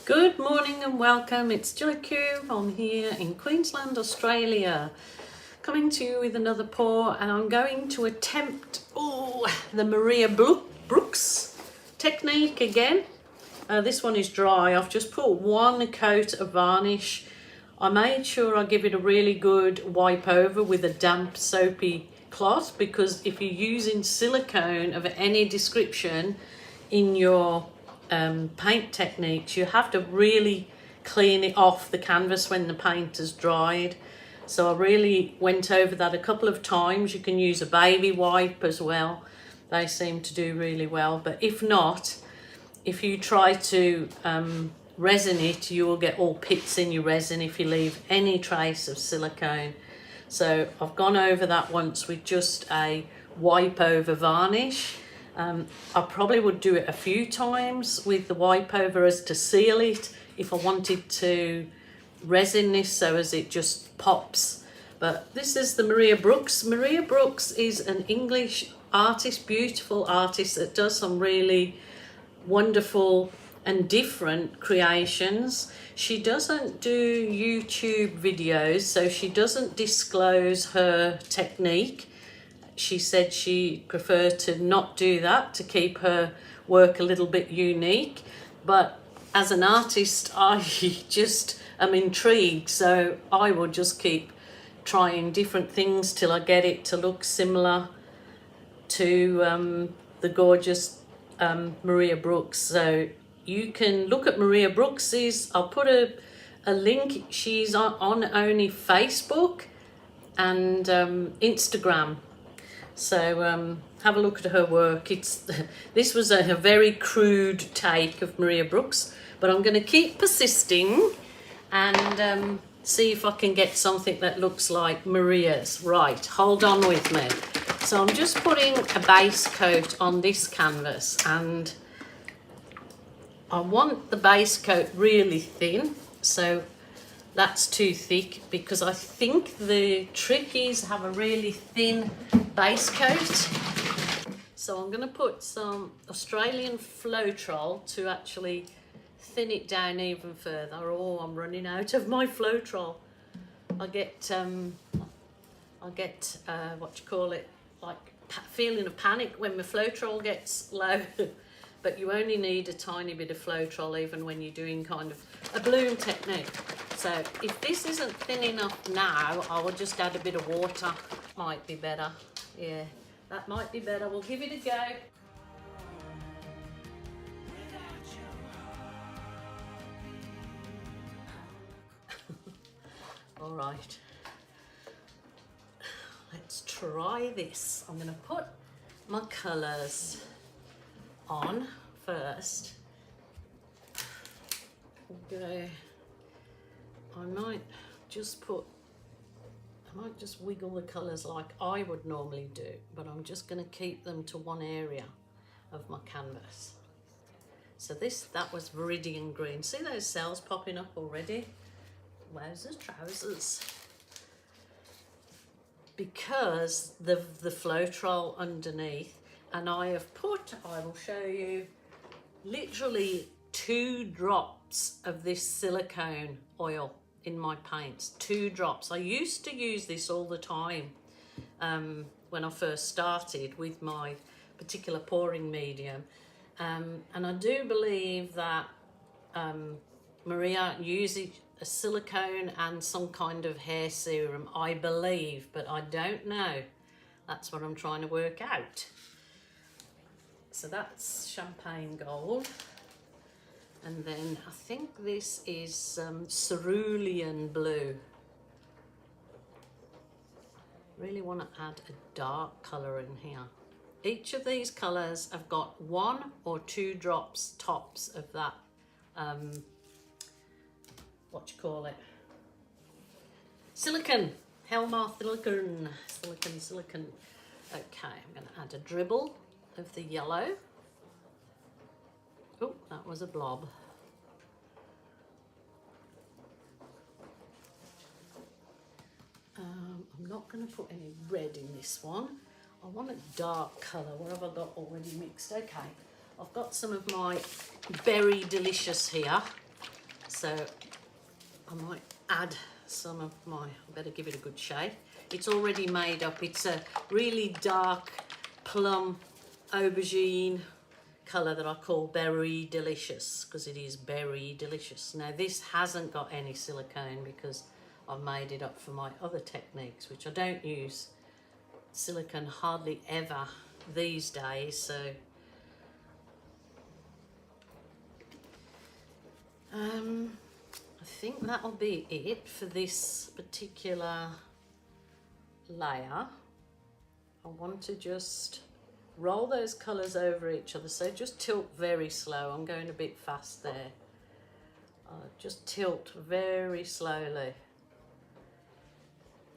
Good morning and welcome. It's Q. I'm here in Queensland, Australia, coming to you with another pour, and I'm going to attempt the Maria Brooks technique again. This one is dry. I've just put one coat of varnish. I made sure I give it a really good wipe over with a damp soapy cloth, because if you're using silicone of any description in your paint techniques, you have to really clean it off the canvas when the paint has dried. So I really went over that a couple of times. You can use a baby wipe as well. They seem to do really well, but if not, if you try to resin it, you will get all pits in your resin if you leave any trace of silicone. So I've gone over that once with just a wipe over varnish. I probably would do it a few times with the wipe over as to seal it if I wanted to resin this so as it just pops. But this is the Maria Brooks. Maria Brooks is an English artist, beautiful artist that does some really wonderful and different creations. She doesn't do YouTube videos, so she doesn't disclose her technique. She said she preferred to not do that, to keep her work a little bit unique. But as an artist, I just am intrigued, so I will just keep trying different things till I get it to look similar to the gorgeous Maria Brooks. So you can look at Maria Brooks's. I'll put a link. She's on only Facebook and Instagram. So have a look at her work. This was a very crude take of Maria Brooks, but I'm going to keep persisting and see if I can get something that looks like Maria's. Right, hold on with me. So I'm just putting a base coat on this canvas, and I want the base coat really thin, so that's too thick, because I think the trick is have a really thin base coat. So I'm going to put some Australian Floetrol to actually thin it down even further. Oh, I'm running out of my Floetrol. I get what you call it, like feeling of panic when my Floetrol gets low. But you only need a tiny bit of Floetrol even when you're doing kind of a bloom technique. So if this isn't thin enough now, I will just add a bit of water. Might be better. Yeah, that might be better. We'll give it a go. All right. Let's try this. I'm going to put my colours on first. Okay. I might just wiggle the colours like I would normally do, but I'm just going to keep them to one area of my canvas. So that was Viridian Green. See those cells popping up already? Wowzers, trousers. Because the Floetrol underneath, and I will show you, literally 2 drops of this silicone oil in my paints. 2 drops. I used to use this all the time when I first started with my particular pouring medium, and I do believe that Maria uses a silicone and some kind of hair serum, I believe, but I don't know. That's what I'm trying to work out. So that's champagne gold. And then I think this is cerulean blue. Really want to add a dark colour in here. Each of these colours have got 1 or 2 drops tops of that, what you call it? Silicone. Hellmouth silicone. Silicone. Okay, I'm going to add a dribble of the yellow. Oh, that was a blob. I'm not going to put any red in this one. I want a dark colour. What have I got already mixed? Okay, I've got some of my Berry Delicious here. So I might add some of my, I better give it a good shake. It's already made up. It's a really dark plum aubergine colour that I call Berry Delicious, because it is berry delicious. Now this hasn't got any silicone because I've made it up for my other techniques, which I don't use silicone hardly ever these days. So I think that'll be it for this particular layer. I want to just roll those colours over each other, so just tilt very slow. I'm going a bit fast there. Just tilt very slowly,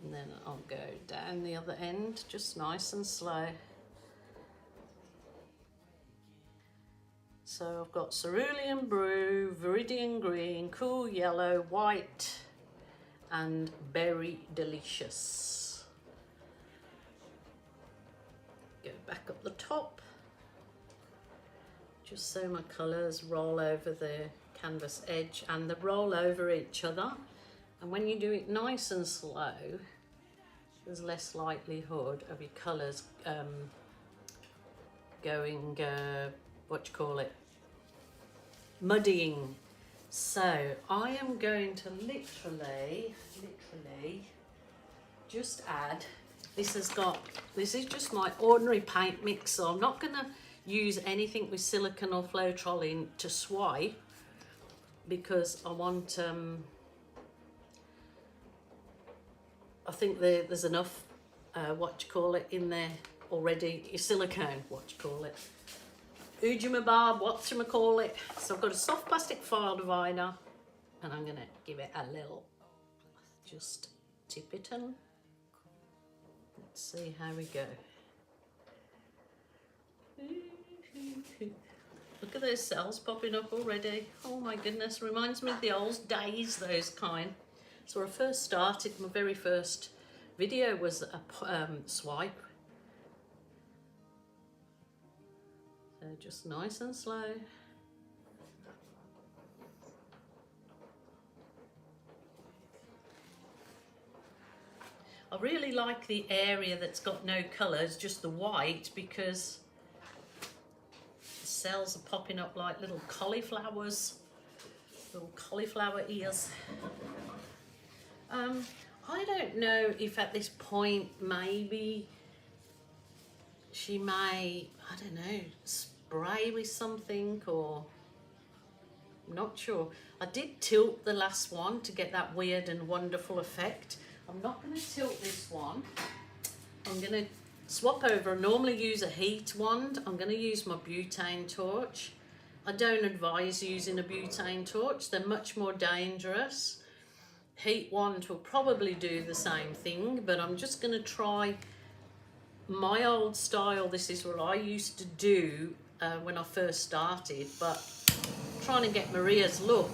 and then I'll go down the other end, just nice and slow. So I've got cerulean blue, viridian green, cool yellow, white, and berry delicious. Go back up the top, just so my colours roll over the canvas edge and they roll over each other. And when you do it nice and slow, there's less likelihood of your colours going, muddying. So I am going to literally just add, this is just my ordinary paint mix, so I'm not gonna use anything with silicone or Floetrol to swipe, because I want, I think there's enough, in there already, silicone, Ujima whatchamacallit. So I've got a soft plastic file divider, and I'm gonna give it a little, just tip it in. Let's see how we go. Look at those cells popping up already. Oh my goodness, reminds me of the old days, those kind. So when I first started, my very first video was a swipe. So just nice and slow. I really like the area that's got no colours, just the white, because the cells are popping up like little cauliflowers, little cauliflower ears. I don't know if at this point maybe she may, I don't know, spray with something, or I'm not sure. I did tilt the last one to get that weird and wonderful effect. I'm not going to tilt this one. I'm going to swap over. I normally use a heat wand. I'm going to use my butane torch. I don't advise using a butane torch. They're much more dangerous. Heat wand will probably do the same thing, but I'm just going to try my old style. This is what I used to do when I first started, but trying to get Maria's look.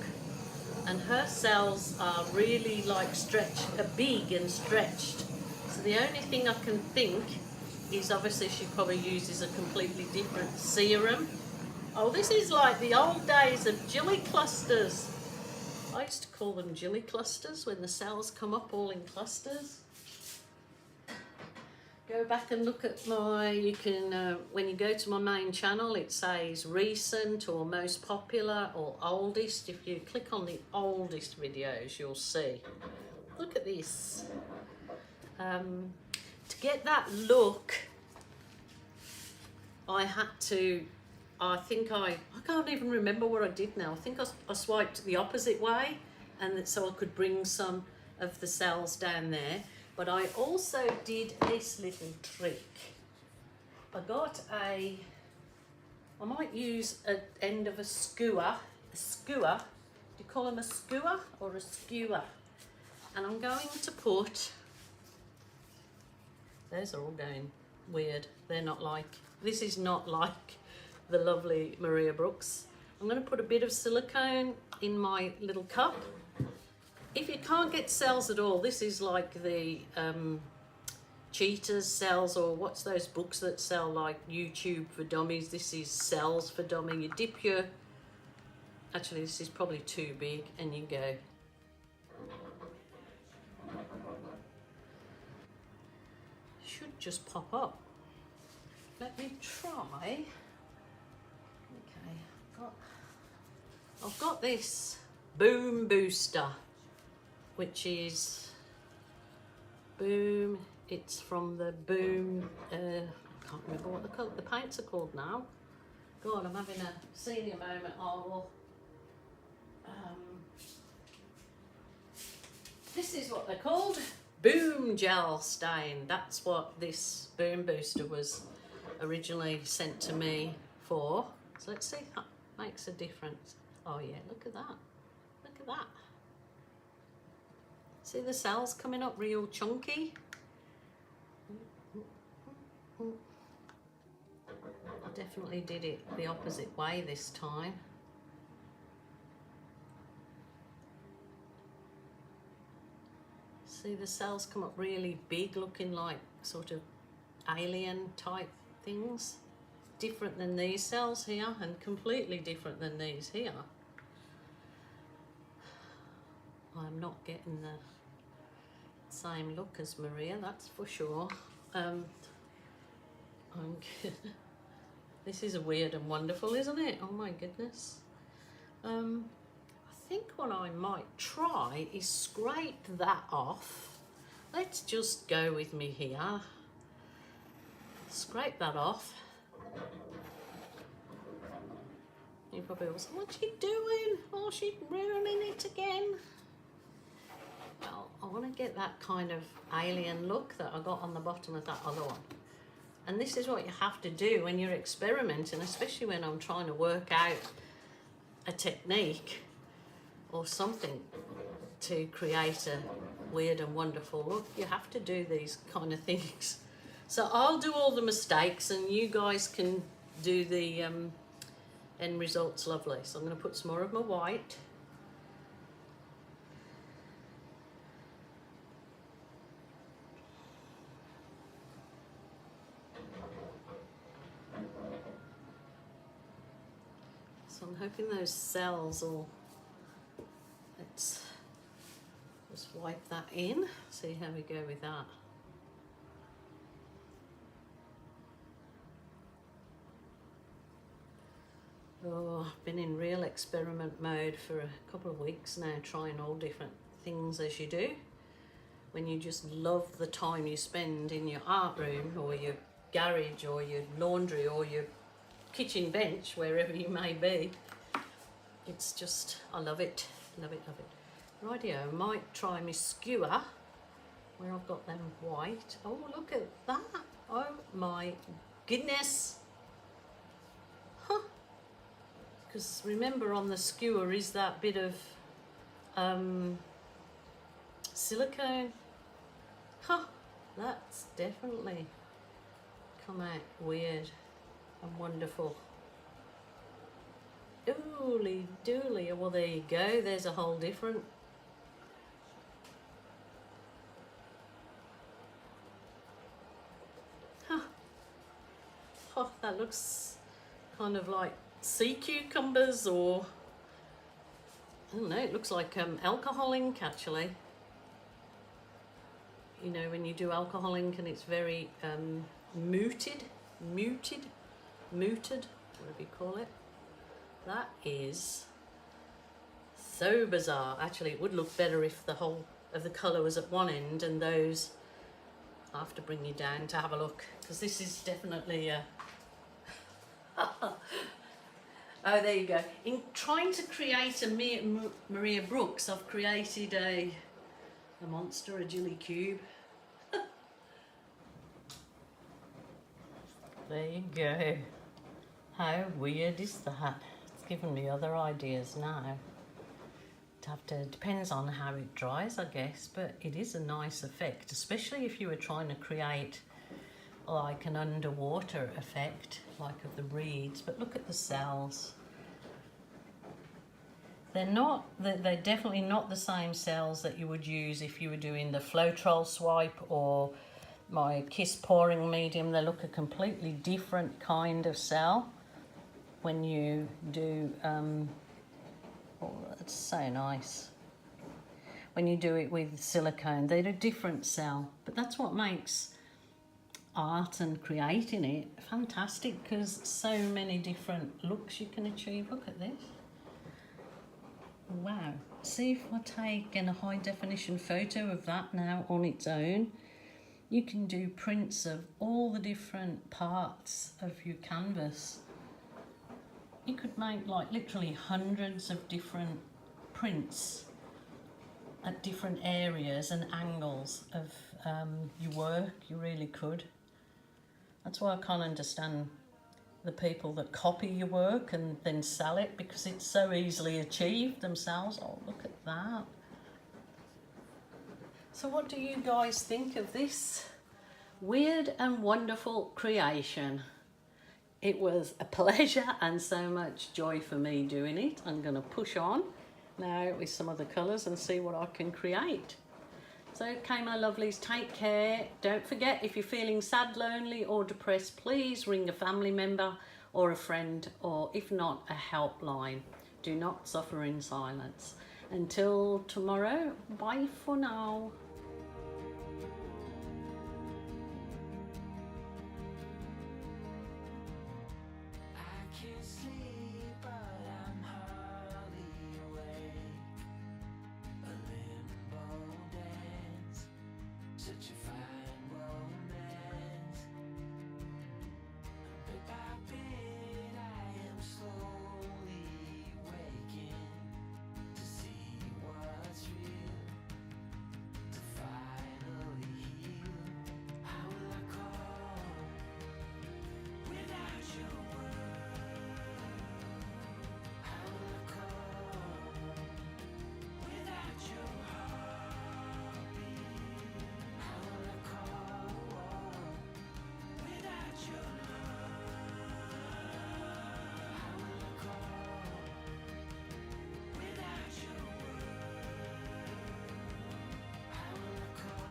And her cells are really like big and stretched. So the only thing I can think is, obviously she probably uses a completely different serum. Oh, this is like the old days of jelly clusters. I used to call them jelly clusters when the cells come up all in clusters. Go back and look at my, you can, when you go to my main channel, it says recent or most popular or oldest. If you click on the oldest videos, you'll see. Look at this. To get that look, I had to, I can't even remember what I did now. I think I swiped the opposite way, and so I could bring some of the cells down there. But I also did this little trick. I might use an end of a skewer. Do you call them a skewer or a skewer? And I'm going to put, those are all going weird. They're not like, this is not like the lovely Maria Brooks. I'm going to put a bit of silicone in my little cup. If you can't get cells at all, this is like the Cheetah's cells, or what's those books that sell like YouTube for dummies. This is cells for dummy. You dip your Actually, this is probably too big, and you go. Should just pop up. Let me try. Okay, I've got this boom booster, which is boom. It's from the boom. I can't remember what the paints are called now. God, I'm having a senior moment. I will. This is what they're called. Boom gel stain. That's what this boom booster was originally sent to me for. So let's see if that makes a difference. Oh yeah, look at that. Look at that. See the cells coming up real chunky? I definitely did it the opposite way this time. See the cells come up really big, looking like sort of alien type things. Different than these cells here, and completely different than these here. I'm not getting the same look as Maria, that's for sure. This is weird and wonderful, isn't it? Oh my goodness. I think what I might try is scrape that off. Let's just go with me here. Scrape that off. You probably will say, what's she doing? Oh, she's ruining it again. Well, I want to get that kind of alien look that I got on the bottom of that other one. And this is what you have to do when you're experimenting, especially when I'm trying to work out a technique or something to create a weird and wonderful look. You have to do these kind of things. So I'll do all the mistakes and you guys can do the end results lovely. So I'm going to put some more of my white. So I'm hoping those cells will, let's just wipe that in, see how we go with that. Oh, I've been in real experiment mode for a couple of weeks now, trying all different things as you do. When you just love the time you spend in your art room or your garage or your laundry or your kitchen bench, wherever you may be. It's just, I love it, love it, love it. Rightio, I might try my skewer where I've got them white. Oh, look at that. Oh my goodness. Huh. Because remember on the skewer is that bit of silicone. Huh, that's definitely come out weird and wonderful. Dooly dooly. Well, there you go. There's a whole different. Huh. Oh, that looks kind of like sea cucumbers, or I don't know. It looks like alcohol ink actually. You know, when you do alcohol ink and it's very muted, whatever you call it. That is so bizarre. Actually, it would look better if the whole of the colour was at one end and those. I'll have to bring you down to have a look, because this is definitely a oh, there you go. In trying to create a Maria Brooks, I've created a monster, a jelly cube. There you go. How weird is that? It's given me other ideas now. Depends on how it dries, I guess, but it is a nice effect, especially if you were trying to create like an underwater effect, like of the reeds. But look at the cells. They're definitely not the same cells that you would use if you were doing the Floetrol swipe or my Kiss pouring medium. They look a completely different kind of cell when you do Oh, that's so nice. When you do it with silicone, they're a different cell, but that's what makes art and creating it fantastic, because so many different looks you can achieve. Look at this. Wow. See if I take a high definition photo of that now on its own. You can do prints of all the different parts of your canvas. You could make like literally hundreds of different prints at different areas and angles of your work. You really could. That's why I can't understand the people that copy your work and then sell it, because it's so easily achieved themselves. Oh, look at that. So what do you guys think of this weird and wonderful creation? It was a pleasure and so much joy for me doing it. I'm going to push on now with some other colours and see what I can create. So, okay, my lovelies, take care. Don't forget, if you're feeling sad, lonely or depressed, please ring a family member or a friend, or if not, a helpline. Do not suffer in silence. Until tomorrow, bye for now.